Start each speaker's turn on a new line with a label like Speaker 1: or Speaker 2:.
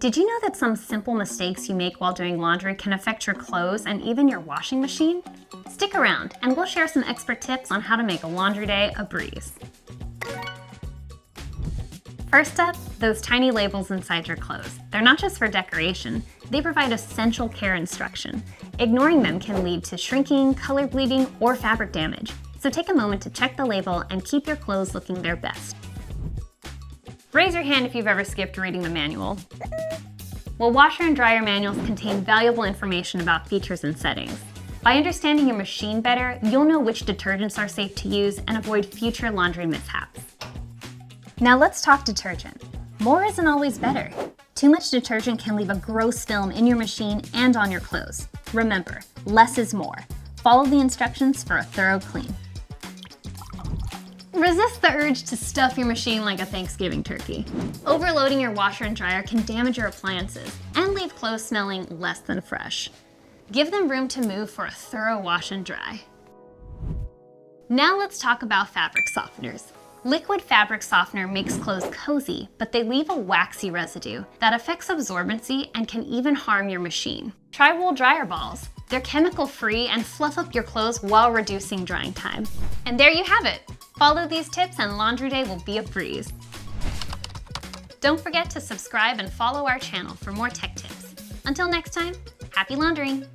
Speaker 1: Did you know that some simple mistakes you make while doing laundry can affect your clothes and even your washing machine? Stick around, and we'll share some expert tips on how to make a laundry day a breeze. First up, those tiny labels inside your clothes. They're not just for decoration, they provide essential care instruction. Ignoring them can lead to shrinking, color bleeding, or fabric damage. So take a moment to check the label and keep your clothes looking their best. Raise your hand if you've ever skipped reading the manual. Well, washer and dryer manuals contain valuable information about features and settings. By understanding your machine better, you'll know which detergents are safe to use and avoid future laundry mishaps. Now let's talk detergent. More isn't always better. Too much detergent can leave a gross film in your machine and on your clothes. Remember, less is more. Follow the instructions for a thorough clean. Resist the urge to stuff your machine like a Thanksgiving turkey. Overloading your washer and dryer can damage your appliances and leave clothes smelling less than fresh. Give them room to move for a thorough wash and dry. Now let's talk about fabric softeners. Liquid fabric softener makes clothes cozy, but they leave a waxy residue that affects absorbency and can even harm your machine. Try wool dryer balls. They're chemical-free and fluff up your clothes while reducing drying time. And there you have it. Follow these tips and laundry day will be a breeze. Don't forget to subscribe and follow our channel for more tech tips. Until next time, happy laundering!